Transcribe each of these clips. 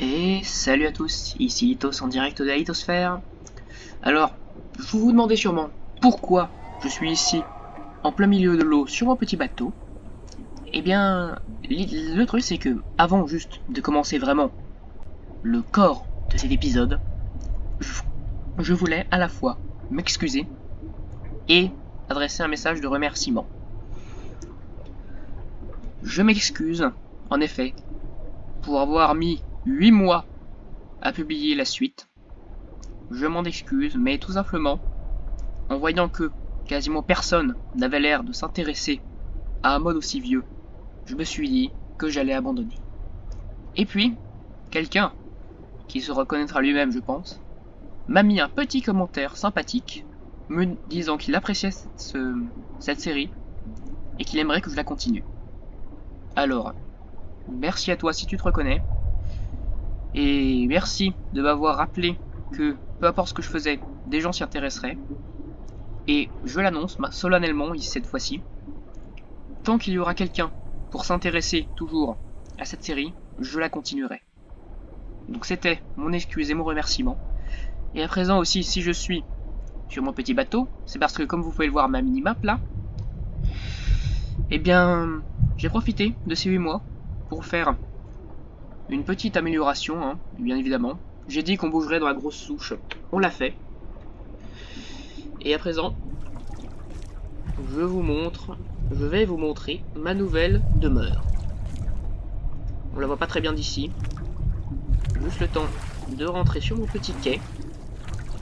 Et salut à tous, ici Lithos en direct de la Lithosphère. Alors, vous vous demandez sûrement pourquoi je suis ici, en plein milieu de l'eau, sur mon petit bateau. Eh bien, le truc c'est que, avant juste de commencer vraiment le corps de cet épisode, je voulais à la fois m'excuser et adresser un message de remerciement. Je m'excuse, en effet, pour avoir mis 8 mois à publier la suite. Je m'en excuse, mais tout simplement, en voyant que quasiment personne n'avait l'air de s'intéresser à un mode aussi vieux, je me suis dit que j'allais abandonner. Et puis, quelqu'un, qui se reconnaîtra lui-même je pense, m'a mis un petit commentaire sympathique, me disant qu'il appréciait cette série, et qu'il aimerait que je la continue. Alors, merci à toi si tu te reconnais, et merci de m'avoir rappelé que, peu importe ce que je faisais, des gens s'y intéresseraient. Et je l'annonce solennellement cette fois-ci, tant qu'il y aura quelqu'un pour s'intéresser toujours à cette série, je la continuerai. Donc c'était mon excuse et mon remerciement. Et à présent aussi, si je suis sur mon petit bateau, c'est parce que comme vous pouvez le voir ma minimap là, eh bien j'ai profité de ces 8 mois pour faire une petite amélioration, hein, bien évidemment. J'ai dit qu'on bougerait dans la grosse souche, on l'a fait. Et à présent, je vais vous montrer ma nouvelle demeure. On la voit pas très bien d'ici. Juste le temps de rentrer sur mon petit quai.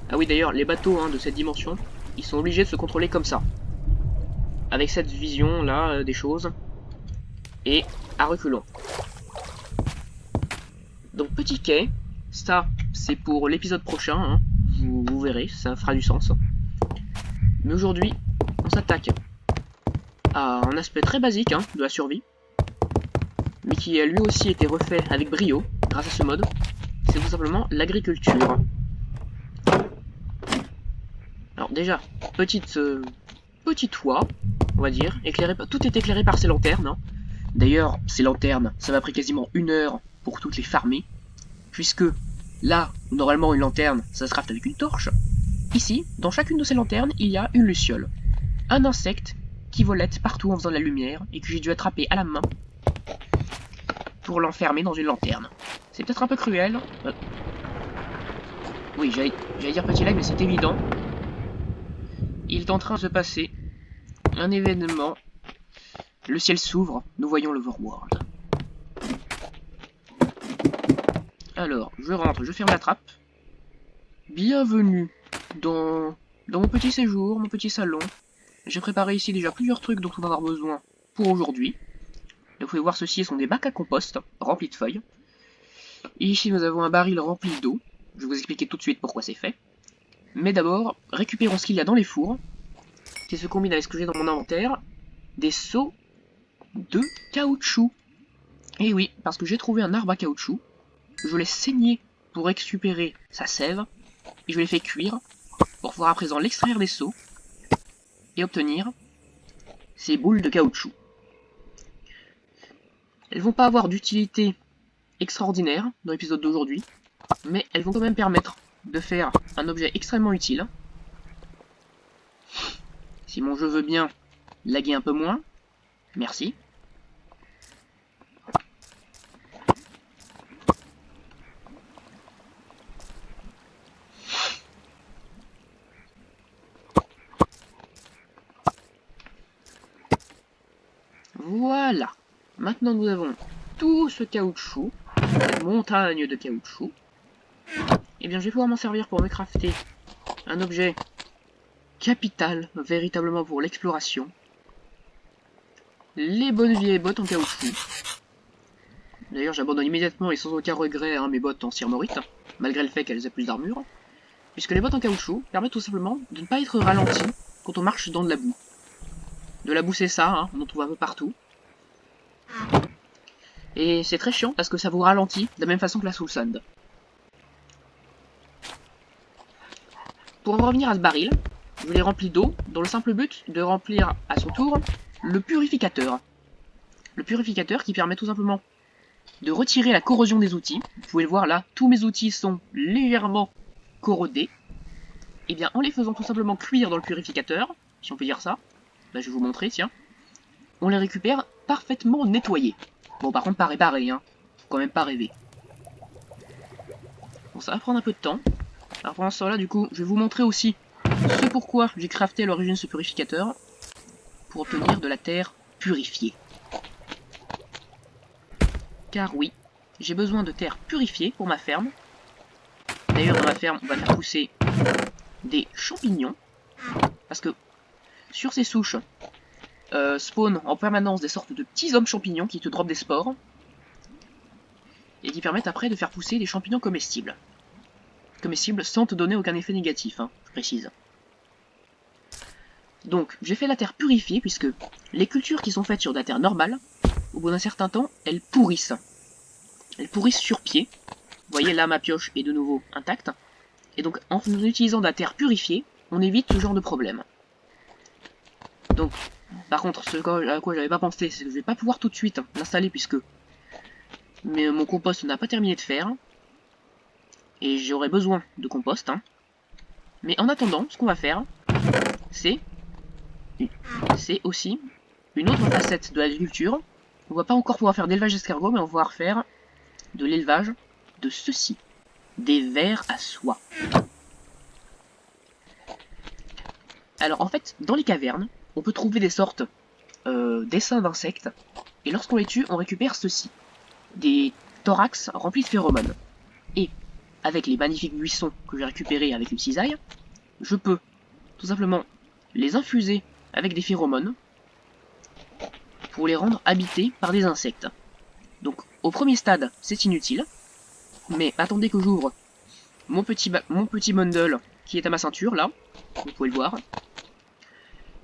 Ah oui d'ailleurs, les bateaux de cette dimension, ils sont obligés de se contrôler comme ça. Avec cette vision là des choses. Et à reculons. Donc petit quai, ça c'est pour l'épisode prochain, vous verrez, ça fera du sens. Mais aujourd'hui, on s'attaque à un aspect très basique de la survie, mais qui a lui aussi été refait avec brio grâce à ce mode. C'est tout simplement l'agriculture. Alors déjà, petit toit, on va dire, tout est éclairé par ces lanternes. D'ailleurs, ces lanternes, ça m'a pris quasiment 1 heure pour toutes les farmer, puisque là, normalement une lanterne, ça se craft avec une torche. Ici, dans chacune de ces lanternes, il y a une luciole, un insecte qui volette partout en faisant de la lumière et que j'ai dû attraper à la main pour l'enfermer dans une lanterne. C'est peut-être un peu cruel. Oui, j'allais dire petit lag, mais c'est évident. Il est en train de se passer un événement. Le ciel s'ouvre, nous voyons l'Overworld. Alors, je rentre, je ferme la trappe. Bienvenue dans mon petit séjour, mon petit salon. J'ai préparé ici déjà plusieurs trucs dont on va avoir besoin pour aujourd'hui. Vous pouvez voir, ceci sont des bacs à compost remplis de feuilles. Et ici, nous avons un baril rempli d'eau. Je vais vous expliquer tout de suite pourquoi c'est fait. Mais d'abord, récupérons ce qu'il y a dans les fours, qui se combine avec ce que j'ai dans mon inventaire, des seaux de caoutchouc. Et oui, parce que j'ai trouvé un arbre à caoutchouc, je l'ai saigné pour récupérer sa sève, et je l'ai fait cuire, pour pouvoir à présent l'extraire des seaux, et obtenir ces boules de caoutchouc. Elles vont pas avoir d'utilité extraordinaire dans l'épisode d'aujourd'hui, mais elles vont quand même permettre de faire un objet extrêmement utile. Si mon jeu veut bien laguer un peu moins, merci. Voilà. Maintenant nous avons tout ce caoutchouc, cette montagne de caoutchouc. Et bien je vais pouvoir m'en servir pour me crafter un objet capital, véritablement pour l'exploration. Les bonnes vieilles bottes en caoutchouc. D'ailleurs j'abandonne immédiatement et sans aucun regret mes bottes en cire-morite, malgré le fait qu'elles aient plus d'armure. Puisque les bottes en caoutchouc permettent tout simplement de ne pas être ralenti quand on marche dans de la boue. De la boue c'est ça, on en trouve un peu partout. Et c'est très chiant parce que ça vous ralentit de la même façon que la Soul Sand. Pour en revenir à ce baril, je l'ai rempli d'eau dans le simple but de remplir à son tour le purificateur. Le purificateur qui permet tout simplement de retirer la corrosion des outils. Vous pouvez le voir là, tous mes outils sont légèrement corrodés. Et bien en les faisant tout simplement cuire dans le purificateur, si on peut dire ça, là je vais vous montrer, tiens, on les récupère parfaitement nettoyés. Bon par contre pas réparés, hein, faut quand même pas rêver. Bon ça va prendre un peu de temps. Alors pendant ce temps là du coup, je vais vous montrer aussi ce pourquoi j'ai crafté à l'origine ce purificateur, pour obtenir de la terre purifiée. Car oui, j'ai besoin de terre purifiée pour ma ferme. D'ailleurs dans ma ferme on va faire pousser des champignons, parce que sur ces souches spawn en permanence des sortes de petits hommes champignons qui te dropent des spores, et qui permettent après de faire pousser des champignons comestibles. Comestibles sans te donner aucun effet négatif, hein, je précise. Donc j'ai fait la terre purifiée, puisque les cultures qui sont faites sur de la terre normale, au bout d'un certain temps, elles pourrissent. Elles pourrissent sur pied. Vous voyez là ma pioche est de nouveau intacte. Et donc en utilisant de la terre purifiée, on évite ce genre de problème. Donc, par contre, ce à quoi j'avais pas pensé, c'est que je vais pas pouvoir tout de suite l'installer, puisque mon compost n'a pas terminé de faire. Et j'aurai besoin de compost. Hein. Mais en attendant, ce qu'on va faire, c'est aussi une autre facette de l'agriculture. On va pas encore pouvoir faire d'élevage d'escargots, mais on va pouvoir faire de l'élevage de ceci, des vers à soie. Alors en fait, dans les cavernes, on peut trouver des sortes d'essaims d'insectes, et lorsqu'on les tue, on récupère ceci, des thorax remplis de phéromones. Et avec les magnifiques buissons que j'ai récupérés avec une cisaille, je peux tout simplement les infuser avec des phéromones pour les rendre habités par des insectes. Donc au premier stade, c'est inutile, mais attendez que j'ouvre mon petit bundle qui est à ma ceinture, là, vous pouvez le voir,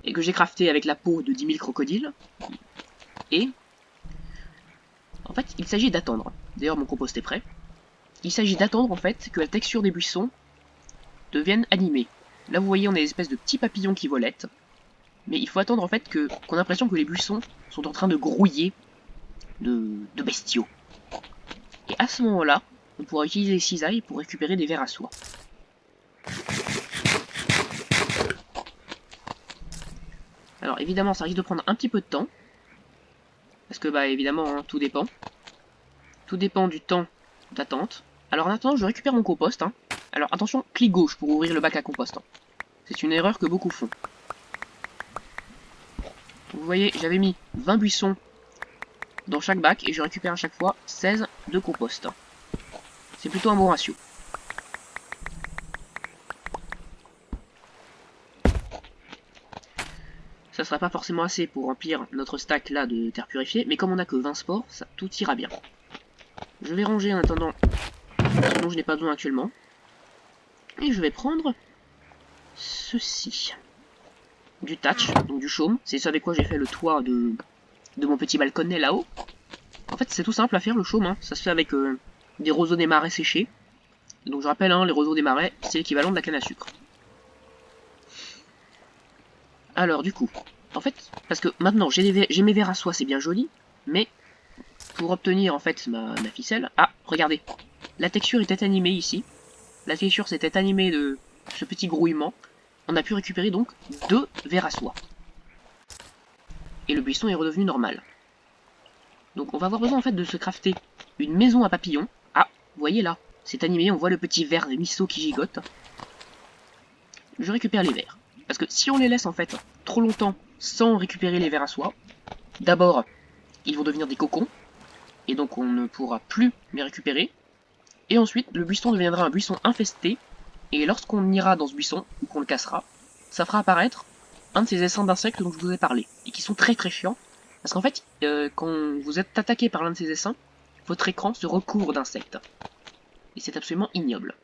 et que j'ai crafté avec la peau de 10 000 crocodiles, et en fait, il s'agit d'attendre. D'ailleurs, mon compost est prêt. Il s'agit d'attendre, en fait, que la texture des buissons devienne animée. Là, vous voyez, on a des espèces de petits papillons qui volettent, mais il faut attendre, en fait, qu'on a l'impression que les buissons sont en train de grouiller de bestiaux. Et à ce moment-là, on pourra utiliser les cisailles pour récupérer des vers à soie. Alors évidemment, ça risque de prendre un petit peu de temps, parce que bah évidemment, hein, tout dépend. Tout dépend du temps d'attente. Alors en attendant, je récupère mon compost. Hein. Alors attention, clic gauche pour ouvrir le bac à compost. Hein. C'est une erreur que beaucoup font. Vous voyez, j'avais mis 20 buissons dans chaque bac et je récupère à chaque fois 16 de compost. C'est plutôt un bon ratio. Ça sera pas forcément assez pour remplir notre stack là de terre purifiée, mais comme on a que 20 spores, ça, tout ira bien. Je vais ranger en attendant ce dont je n'ai pas besoin actuellement. Et je vais prendre ceci. Du thatch, donc du chaume. C'est ce avec quoi j'ai fait le toit de mon petit balconnet là-haut. En fait, c'est tout simple à faire le chaume. Hein. Ça se fait avec des roseaux des marais séchés. Donc je rappelle, hein, les roseaux des marais, c'est l'équivalent de la canne à sucre. Alors du coup, en fait, parce que maintenant j'ai mes vers à soie, c'est bien joli, mais pour obtenir en fait ma ficelle... Ah, regardez, la texture était animée ici. La texture s'était animée de ce petit grouillement. On a pu récupérer donc 2 vers à soie. Et le buisson est redevenu normal. Donc on va avoir besoin en fait de se crafter une maison à papillons. Ah, vous voyez là, c'est animé, on voit le petit ver de miso qui gigote. Je récupère les vers. Parce que si on les laisse en fait trop longtemps sans récupérer les vers à soie, d'abord ils vont devenir des cocons, et donc on ne pourra plus les récupérer. Et ensuite le buisson deviendra un buisson infesté, et lorsqu'on ira dans ce buisson, ou qu'on le cassera, ça fera apparaître un de ces essaims d'insectes dont je vous ai parlé, et qui sont très très chiants, parce qu'en fait, quand vous êtes attaqué par l'un de ces essaims, votre écran se recouvre d'insectes. Et c'est absolument ignoble.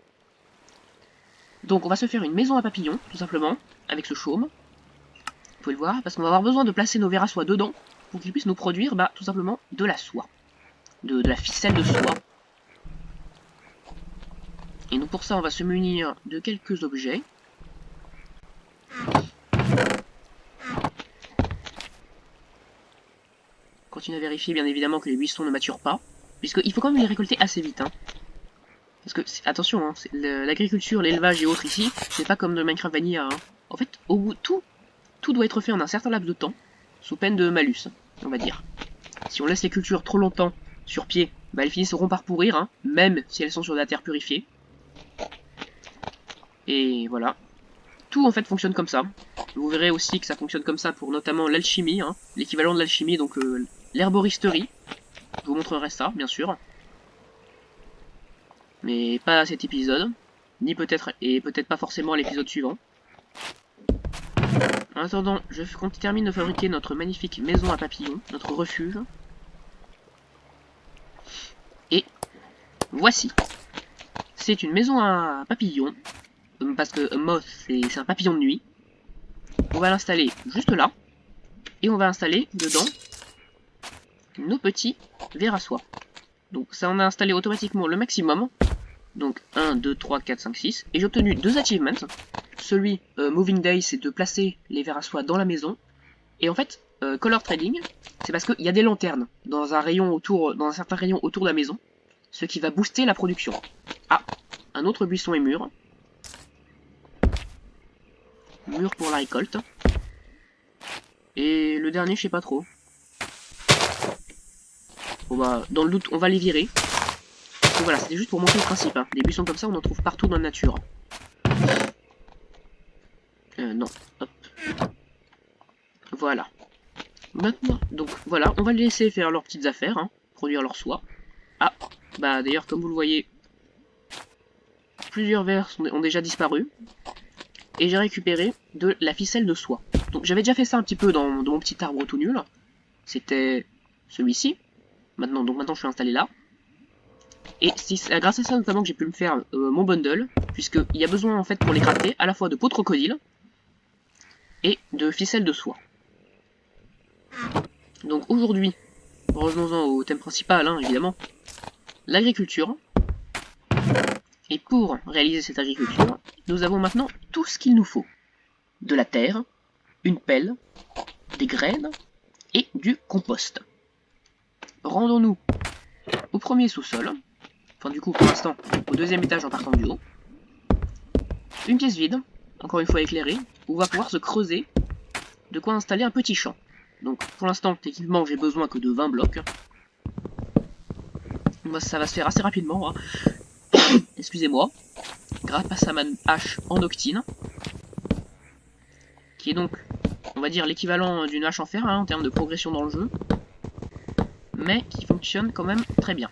Donc on va se faire une maison à papillons, tout simplement, avec ce chaume. Vous pouvez le voir, parce qu'on va avoir besoin de placer nos vers à soie dedans, pour qu'ils puissent nous produire, bah, tout simplement, de la soie. De la ficelle de soie. Et donc pour ça, on va se munir de quelques objets. Continuez à vérifier, bien évidemment, que les buissons ne maturent pas. Puisqu'il faut quand même les récolter assez vite, hein. Parce que, attention, hein, l'agriculture, l'élevage et autres ici, c'est pas comme de Minecraft Vanilla, hein. En fait, au bout, tout doit être fait en un certain laps de temps, sous peine de malus, on va dire. Si on laisse les cultures trop longtemps sur pied, bah elles finiront par pourrir, hein, même si elles sont sur de la terre purifiée. Et voilà. Tout en fait fonctionne comme ça. Vous verrez aussi que ça fonctionne comme ça pour notamment l'alchimie, hein, l'équivalent de l'alchimie, donc l'herboristerie. Je vous montrerai ça, bien sûr. Mais pas à cet épisode, ni peut-être, et peut-être pas forcément à l'épisode suivant. En attendant, qu'on termine de fabriquer notre magnifique maison à papillons, notre refuge. Et voici. C'est une maison à papillons, parce que moth c'est un papillon de nuit. On va l'installer juste là, et on va installer dedans nos petits vers à soie. Donc ça on a installé automatiquement le maximum. Donc 1, 2, 3, 4, 5, 6. Et j'ai obtenu 2 achievements. Celui Moving Day, c'est de placer les vers à soie dans la maison. Et en fait, Color Trading, c'est parce qu'il y a des lanternes dans un certain rayon autour de la maison. Ce qui va booster la production. Ah, un autre buisson est mûr. Mûr pour la récolte. Et le dernier, je sais pas trop. Bon bah, dans le doute, on va les virer. Donc voilà, c'était juste pour montrer le principe. Hein. Des buissons comme ça, on en trouve partout dans la nature. Non. Hop. Voilà. Maintenant, donc voilà, on va les laisser faire leurs petites affaires, hein, produire leur soie. Ah, bah d'ailleurs, comme vous le voyez, plusieurs vers ont déjà disparu. Et j'ai récupéré de la ficelle de soie. Donc j'avais déjà fait ça un petit peu dans mon petit arbre tout nul. C'était celui-ci. Maintenant je suis installé là. Et c'est grâce à ça notamment que j'ai pu me faire mon bundle, puisqu'il y a besoin en fait pour les crafter à la fois de peau de crocodile et de ficelle de soie. Donc aujourd'hui, revenons-en au thème principal, hein, évidemment, l'agriculture. Et pour réaliser cette agriculture, nous avons maintenant tout ce qu'il nous faut. De la terre, une pelle, des graines et du compost. Rendons-nous au premier sous-sol. Enfin du coup pour l'instant au deuxième étage en partant du haut. Une pièce vide, encore une fois éclairée, où on va pouvoir se creuser de quoi installer un petit champ. Donc pour l'instant techniquement j'ai besoin que de 20 blocs. Moi ça va se faire assez rapidement. Hein. Excusez-moi. Grâce à ma hache en octine. Qui est donc, on va dire, l'équivalent d'une hache en fer hein, en termes de progression dans le jeu. Mais qui fonctionne quand même très bien.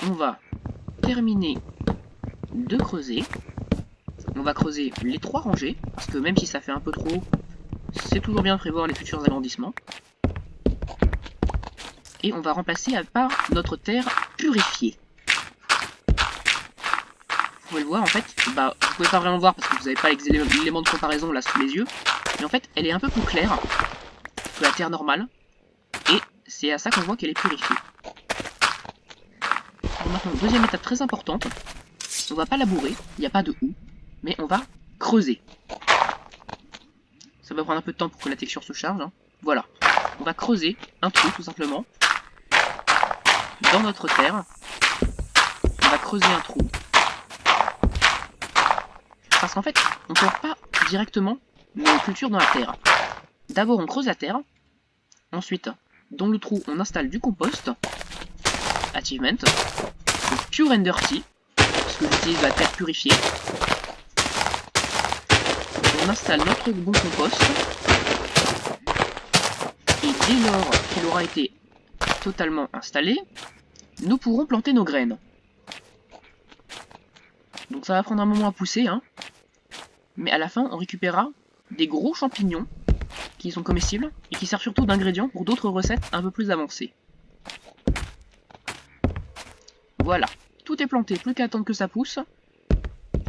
On va terminer de creuser. On va creuser les 3 rangées, parce que même si ça fait un peu trop, c'est toujours bien de prévoir les futurs agrandissements. Et on va remplacer par notre terre purifiée. Vous pouvez le voir en fait, bah vous pouvez pas vraiment le voir parce que vous n'avez pas l'élément de comparaison là sous les yeux, mais en fait elle est un peu plus claire que la terre normale, et c'est à ça qu'on voit qu'elle est purifiée. Alors maintenant, deuxième étape très importante, on va pas labourer, il n'y a pas de houe, mais on va creuser. Ça va prendre un peu de temps pour que la texture se charge, hein. Voilà, on va creuser un trou tout simplement, dans notre terre, on va creuser un trou, parce qu'en fait, on ne plante pas directement nos cultures dans la terre. D'abord, on creuse la terre. Ensuite, dans le trou, on installe du compost. Achievement. Donc, Pure and Dirty, parce que j'utilise la terre purifiée. On installe notre bon compost. Et dès lors qu'il aura été totalement installé, nous pourrons planter nos graines. Donc ça va prendre un moment à pousser, hein. Mais à la fin, on récupérera des gros champignons qui sont comestibles et qui servent surtout d'ingrédients pour d'autres recettes un peu plus avancées. Voilà, tout est planté, plus qu'à attendre que ça pousse.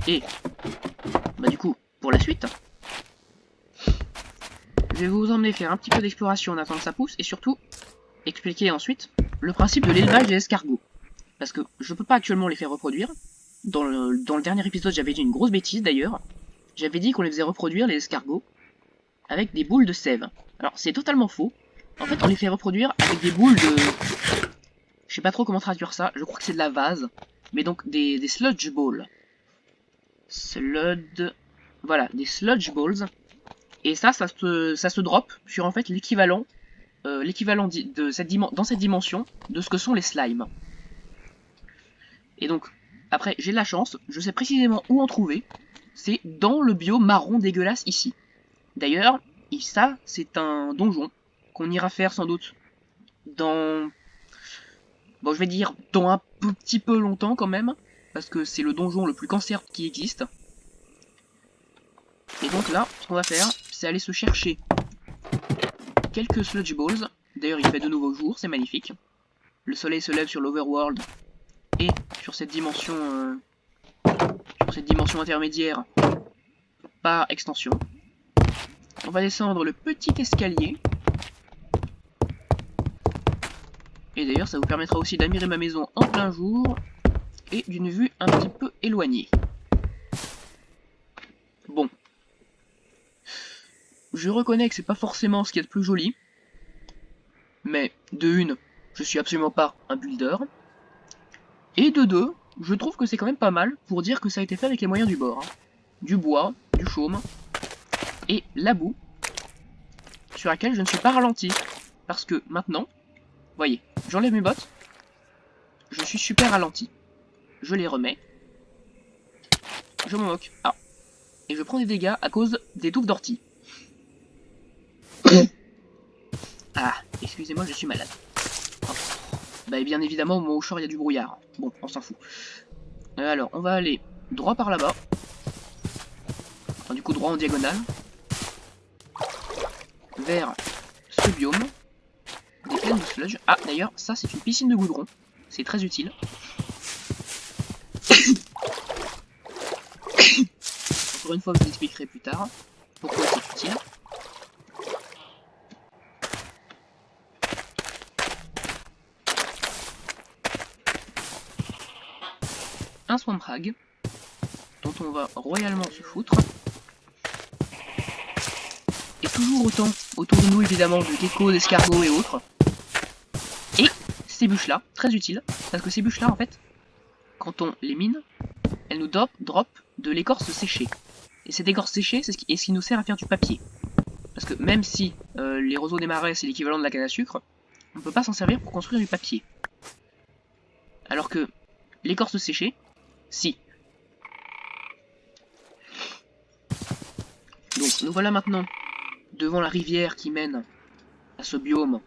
Et, bah du coup, pour la suite, je vais vous emmener faire un petit peu d'exploration en attendant que ça pousse et surtout expliquer ensuite le principe de l'élevage des escargots. Parce que je peux pas actuellement les faire reproduire. Dans le dernier épisode, j'avais dit une grosse bêtise d'ailleurs. J'avais dit qu'on les faisait reproduire, les escargots, avec des boules de sève. Alors c'est totalement faux. En fait on les fait reproduire avec des boules de... Je sais pas trop comment traduire ça, je crois que c'est de la vase. Mais donc des sludge balls. Voilà, des sludge balls. Et ça se drop sur en fait l'équivalent dans cette dimension de ce que sont les slimes. Et donc, après, j'ai de la chance, je sais précisément où en trouver. C'est dans le biome marron dégueulasse ici. D'ailleurs, ça, c'est un donjon qu'on ira faire sans doute dans... Bon, je vais dire dans un petit peu longtemps quand même, parce que c'est le donjon le plus cancer qui existe. Et donc là, ce qu'on va faire, c'est aller se chercher quelques sludge balls. D'ailleurs, il fait de nouveau jour, c'est magnifique. Le soleil se lève sur l'overworld et sur cette dimension intermédiaire par extension. On va descendre le petit escalier. Et d'ailleurs, ça vous permettra aussi d'admirer ma maison en plein jour et d'une vue un petit peu éloignée. Bon. Je reconnais que c'est pas forcément ce qu'il y a de plus joli. Mais, de une, je suis absolument pas un builder. Et de deux, je trouve que c'est quand même pas mal pour dire que ça a été fait avec les moyens du bord. Hein. Du bois, du chaume, et la boue, sur laquelle je ne suis pas ralenti. Parce que maintenant, voyez, j'enlève mes bottes, je suis super ralenti. Je les remets, je m'en moque. Ah, et je prends des dégâts à cause des touffes d'ortie. Ah, excusez-moi, je suis malade. Oh. Bah bien évidemment, au moment où je sors, il y a du brouillard. Bon, on s'en fout. Alors, on va aller droit par là-bas. Enfin, du coup, droit en diagonale. Vers ce biome. Des plaines de sludge. Ah, d'ailleurs, ça, c'est une piscine de goudron. C'est très utile. Encore une fois, je vous expliquerai plus tard pourquoi c'est utile. Un swamp rag, dont on va royalement se foutre. Et toujours autant autour de nous, évidemment, de geckos, d'escargots et autres. Et ces bûches-là, très utiles, parce que ces bûches-là, en fait, quand on les mine, elles nous drop de l'écorce séchée. Et cette écorce séchée, c'est ce qui nous sert à faire du papier. Parce que même si les roseaux des marais, c'est l'équivalent de la canne à sucre, on ne peut pas s'en servir pour construire du papier. Alors que l'écorce séchée, si. Donc nous voilà maintenant devant la rivière qui mène à ce biome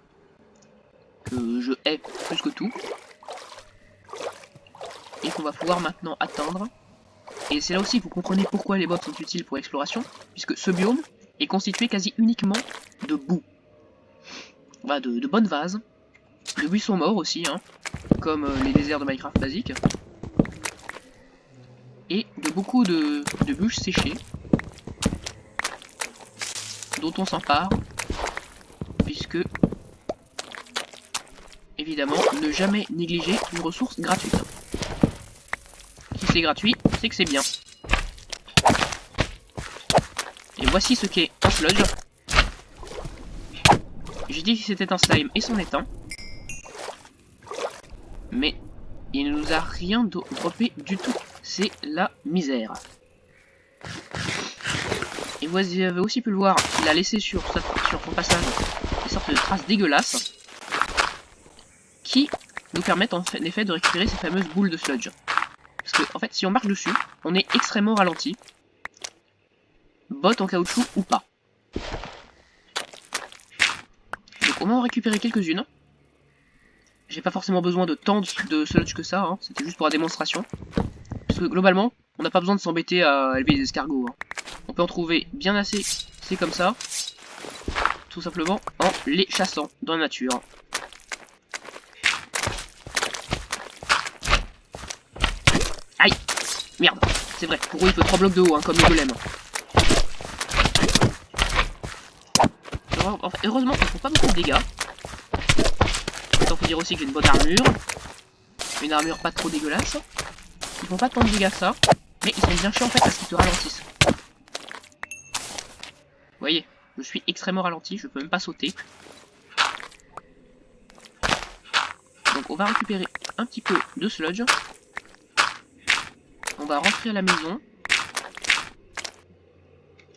que je hais plus que tout. Et qu'on va pouvoir maintenant atteindre. Et c'est là aussi que vous comprenez pourquoi les bottes sont utiles pour l'exploration, puisque ce biome est constitué quasi uniquement de boue. Voilà, de bonnes vases, de buissons morts aussi, hein, comme les déserts de Minecraft basiques. Et de beaucoup de bûches séchées dont on s'empare, puisque évidemment ne jamais négliger une ressource gratuite. Si c'est gratuit, c'est que c'est bien. Et voici ce qu'est un sludge. J'ai dit que c'était un slime et c'en est un. Mais il ne nous a rien droppé du tout. C'est la misère. Et vous avez aussi pu le voir, il a laissé sur son passage des sortes de traces dégueulasses qui nous permettent en effet de récupérer ces fameuses boules de sludge. Parce que en fait, si on marche dessus, on est extrêmement ralenti. Bottes en caoutchouc ou pas. Donc on va en récupérer quelques-unes. J'ai pas forcément besoin de tant de sludge que ça, hein. C'était juste pour la démonstration. Parce que globalement, on n'a pas besoin de s'embêter à élever des escargots. Hein. On peut en trouver bien assez, c'est comme ça. Tout simplement en les chassant dans la nature. Aïe! Merde, c'est vrai, pour eux il faut 3 blocs de haut, hein, comme le golem. Alors, heureusement ils font pas beaucoup de dégâts. Il faut dire aussi que j'ai une bonne armure. Une armure pas trop dégueulasse. Ils font pas tant de dégâts que ça, mais ils sont bien chiants en fait parce qu'ils te ralentissent. Vous voyez, Je suis extrêmement ralenti, je peux même pas sauter. Donc on va récupérer un petit peu de sludge. On va rentrer à la maison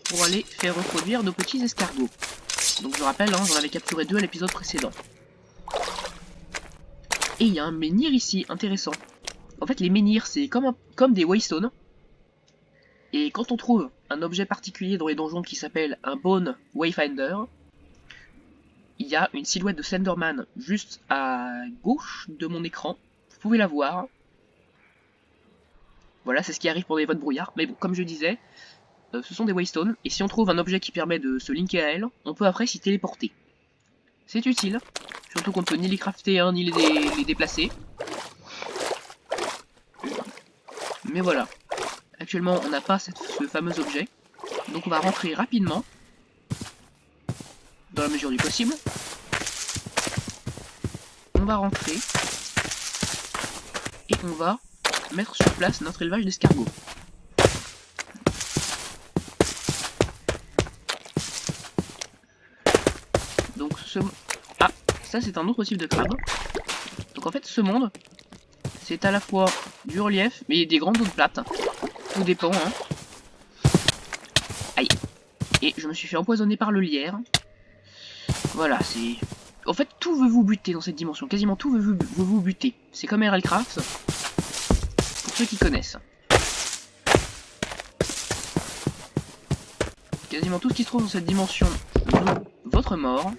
pour aller faire reproduire nos petits escargots. Donc je rappelle, hein, j'en avais capturé 2 à l'épisode précédent. Et il y a un menhir ici, intéressant. En fait, les menhirs, c'est comme des waystones. Et quand on trouve un objet particulier dans les donjons qui s'appelle un Bone Wayfinder, il y a une silhouette de Slenderman juste à gauche de mon écran. Vous pouvez la voir. Voilà, c'est ce qui arrive pour des votes brouillard. Mais bon, comme je disais, ce sont des waystones. Et si on trouve un objet qui permet de se linker à elle, on peut après s'y téléporter. C'est utile. Surtout qu'on ne peut ni les crafter, hein, ni les déplacer. Mais voilà. Actuellement, on n'a pas ce fameux objet. Donc on va rentrer rapidement. Dans la mesure du possible. On va rentrer. Et on va mettre sur place notre élevage d'escargots. Donc Ah, ça c'est un autre type de crabe. Donc en fait ce monde, c'est à la fois du relief, mais des grandes zones plates. Tout dépend, hein. Aïe. Et je me suis fait empoisonner par le lierre. Voilà, c'est... En fait, tout veut vous buter dans cette dimension. Quasiment tout veut vous buter. C'est comme RLCraft, pour ceux qui connaissent. Quasiment tout ce qui se trouve dans cette dimension veut votre mort.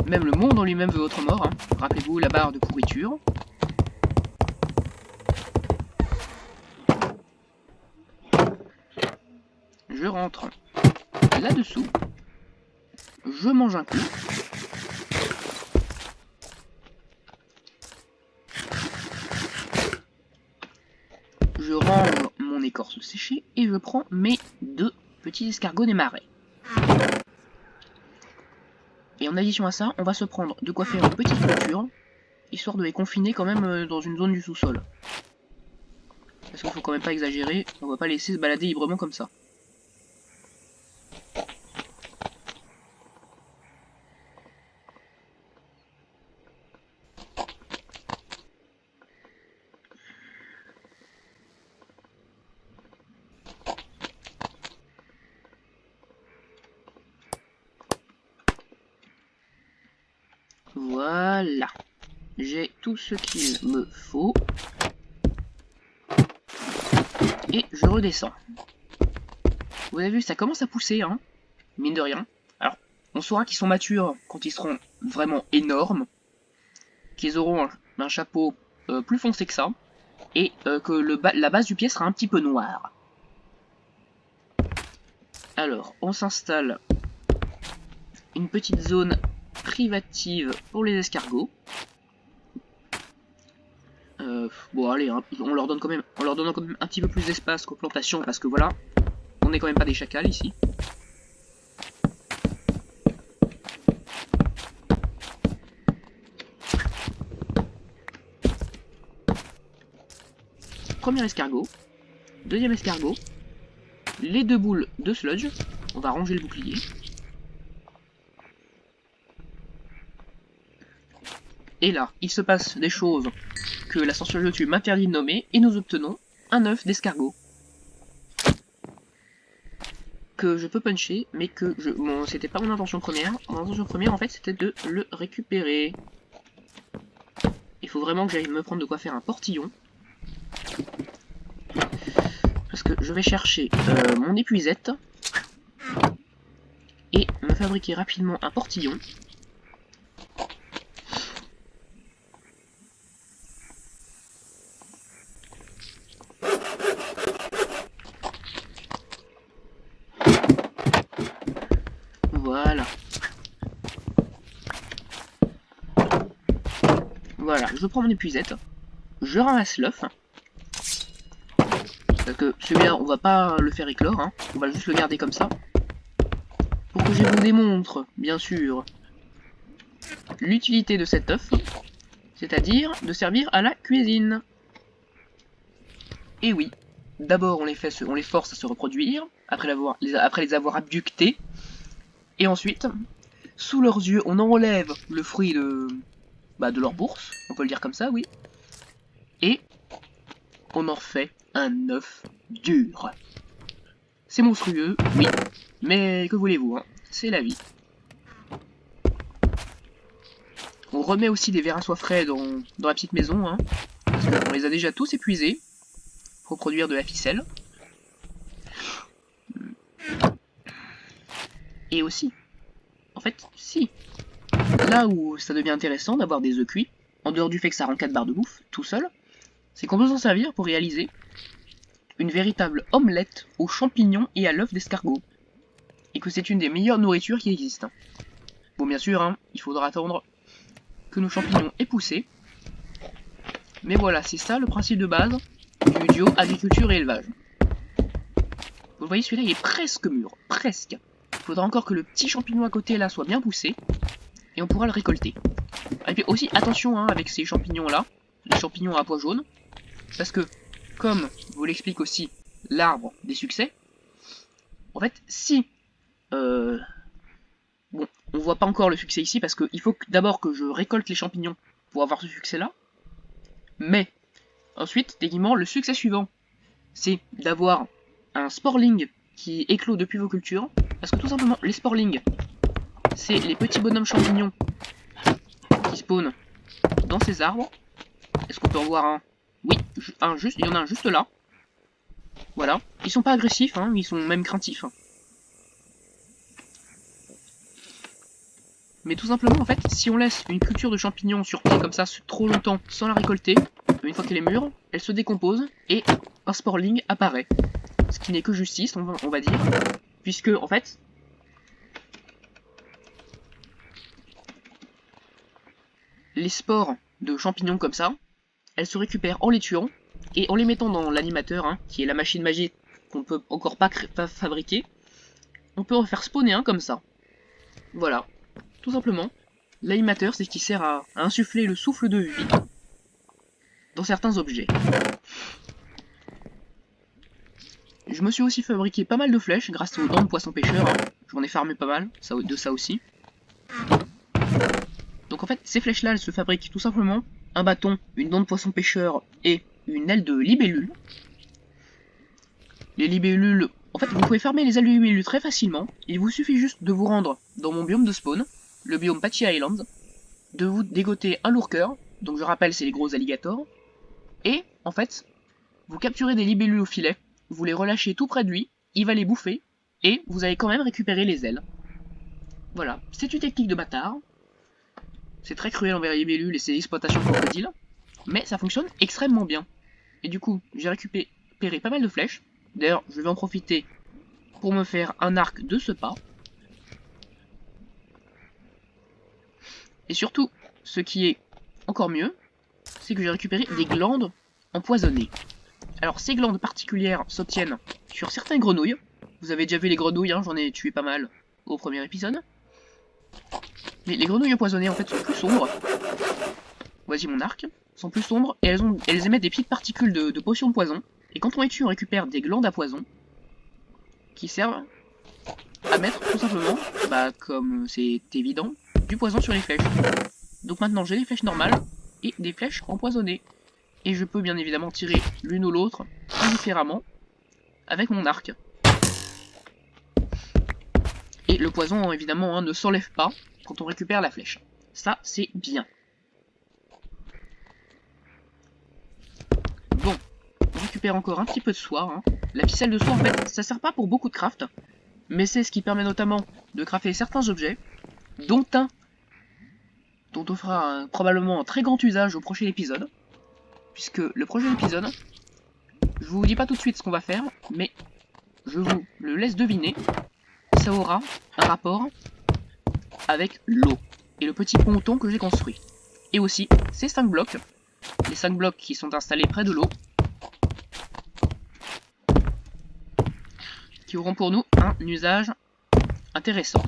Même le monde en lui-même veut votre mort. Hein. Rappelez-vous la barre de pourriture. Je rentre là-dessous. Je mange un coup. Je range mon écorce séchée et je prends mes 2 petits escargots des marais. Et en addition à ça, on va se prendre de quoi faire une petite clôture, histoire de les confiner quand même dans une zone du sous-sol. Parce qu'il faut quand même pas exagérer, on va pas laisser se balader librement comme ça. Voilà. J'ai tout ce qu'il me faut. Et je redescends. Vous avez vu, ça commence à pousser, hein. Mine de rien. Alors, on saura qu'ils sont matures quand ils seront vraiment énormes. Qu'ils auront un chapeau plus foncé que ça. Et que la base du pied sera un petit peu noire. Alors, on s'installe une petite zone privative pour les escargots. Bon allez, hein, on leur donne quand même un petit peu plus d'espace qu'aux plantations, parce que voilà, on n'est quand même pas des chacals ici. Premier escargot, deuxième escargot, les 2 boules de sludge, on va ranger le bouclier. Et là, il se passe des choses que la sorcière YouTube m'interdit de nommer, et nous obtenons un œuf d'escargot. Que je peux puncher, mais que bon, c'était pas mon intention première. Mon intention première, en fait, c'était de le récupérer. Il faut vraiment que j'aille me prendre de quoi faire un portillon. Parce que je vais chercher mon épuisette. Et me fabriquer rapidement un portillon. Voilà. Voilà, je prends mon épuisette. Je ramasse l'œuf. Parce que celui-là, on va pas le faire éclore, hein. On va juste le garder comme ça. Pour que je vous démontre, bien sûr, l'utilité de cet œuf. C'est-à-dire de servir à la cuisine. Et oui, d'abord on les force à se reproduire, après les avoir abductés, et ensuite, sous leurs yeux, on enlève le fruit de leur bourse, on peut le dire comme ça, oui, et on en fait un œuf dur. C'est monstrueux, oui, mais que voulez-vous, hein, c'est la vie. On remet aussi des vers à soie frais dans la petite maison, hein, parce qu'on les a déjà tous épuisés pour produire de la ficelle. Et aussi, en fait, si, là où ça devient intéressant d'avoir des œufs cuits, en dehors du fait que ça rend 4 barres de bouffe, tout seul, c'est qu'on peut s'en servir pour réaliser une véritable omelette aux champignons et à l'œuf d'escargot. Et que c'est une des meilleures nourritures qui existent. Bon, bien sûr, hein, il faudra attendre que nos champignons aient poussé. Mais voilà, c'est ça le principe de base du duo agriculture et élevage. Vous voyez, celui-là, il est presque mûr. Presque. Il faudra encore que le petit champignon à côté, là, soit bien poussé. Et on pourra le récolter. Et puis aussi, attention, hein, avec ces champignons-là, les champignons à pois jaunes. Parce que, comme vous l'explique aussi l'arbre des succès, en fait, si... bon, on voit pas encore le succès ici, parce qu'il faut d'abord que je récolte les champignons pour avoir ce succès-là. Mais, ensuite, techniquement, le succès suivant, c'est d'avoir un sporling qui éclot depuis vos cultures. Parce que tout simplement, les sporlings, c'est les petits bonhommes champignons qui spawnent dans ces arbres. Est-ce qu'on peut en voir un? Oui, il y en a un juste là. Voilà. Ils sont pas agressifs, hein, ils sont même craintifs. Mais tout simplement, en fait, si on laisse une culture de champignons sur pied comme ça trop longtemps sans la récolter, une fois qu'elle est mûre, elle se décompose et un sporling apparaît. Ce qui n'est que justice, on va dire, puisque, en fait, les spores de champignons comme ça, elles se récupèrent en les tuant et en les mettant dans l'animateur, hein, qui est la machine magique qu'on ne peut encore pas fabriquer. On peut en faire spawner un comme ça. Voilà, tout simplement. L'animateur, c'est ce qui sert à insuffler le souffle de vie dans certains objets. Je me suis aussi fabriqué pas mal de flèches grâce aux dents de poisson pêcheur. Hein. J'en ai farmé pas mal, de ça aussi. Donc en fait, ces flèches-là, elles se fabriquent tout simplement un bâton, une dent de poisson pêcheur et une aile de libellule. Les libellules, en fait, vous pouvez farmer les ailes de libellule très facilement. Il vous suffit juste de vous rendre dans mon biome de spawn, le biome Patchy Islands, de vous dégoter un lurker, donc je rappelle, c'est les gros alligators, et en fait, vous capturez des libellules au filet, vous les relâchez tout près de lui, il va les bouffer, et vous allez quand même récupérer les ailes. Voilà, c'est une technique de bâtard. C'est très cruel envers les libellules et ses exploitations de crocodiles, mais ça fonctionne extrêmement bien. Et du coup, j'ai récupéré pas mal de flèches. D'ailleurs, je vais en profiter pour me faire un arc de ce pas. Et surtout, ce qui est encore mieux, c'est que j'ai récupéré des glandes empoisonnées. Alors, ces glandes particulières s'obtiennent sur certaines grenouilles. Vous avez déjà vu les grenouilles, hein, j'en ai tué pas mal au premier épisode. Mais les grenouilles empoisonnées, en fait, sont plus sombres. Voici mon arc. Sont plus sombres et elles émettent des petites particules de potions de poison. Et quand on les tue, on récupère des glandes à poison qui servent à mettre tout simplement, comme c'est évident, du poison sur les flèches. Donc maintenant j'ai des flèches normales et des flèches empoisonnées. Et je peux bien évidemment tirer l'une ou l'autre indifféremment avec mon arc. Et le poison évidemment hein, ne s'enlève pas quand on récupère la flèche. Ça c'est bien. Bon, on récupère encore un petit peu de soie. Hein. La ficelle de soie en fait ça sert pas pour beaucoup de craft. Mais c'est ce qui permet notamment de crafter certains objets, dont un dont on fera probablement un très grand usage au prochain épisode. Puisque le prochain épisode, je vous dis pas tout de suite ce qu'on va faire, mais je vous le laisse deviner, ça aura un rapport avec l'eau et le petit ponton que j'ai construit. Et aussi ces 5 blocs, les 5 blocs qui sont installés près de l'eau, qui auront pour nous un usage intéressant.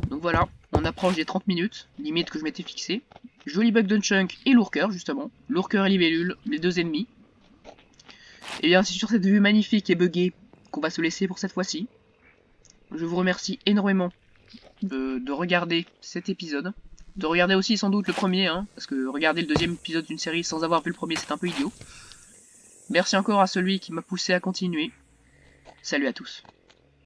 Donc voilà, on approche des 30 minutes, limite que je m'étais fixé. Joli bug de chunk et lurker justement. Lurker et libellule, les deux ennemis. Et bien c'est sur cette vue magnifique et buggée qu'on va se laisser pour cette fois-ci. Je vous remercie énormément de regarder cet épisode. De regarder aussi sans doute le premier, hein, parce que regarder le deuxième épisode d'une série sans avoir vu le premier, c'est un peu idiot. Merci encore à celui qui m'a poussé à continuer. Salut à tous.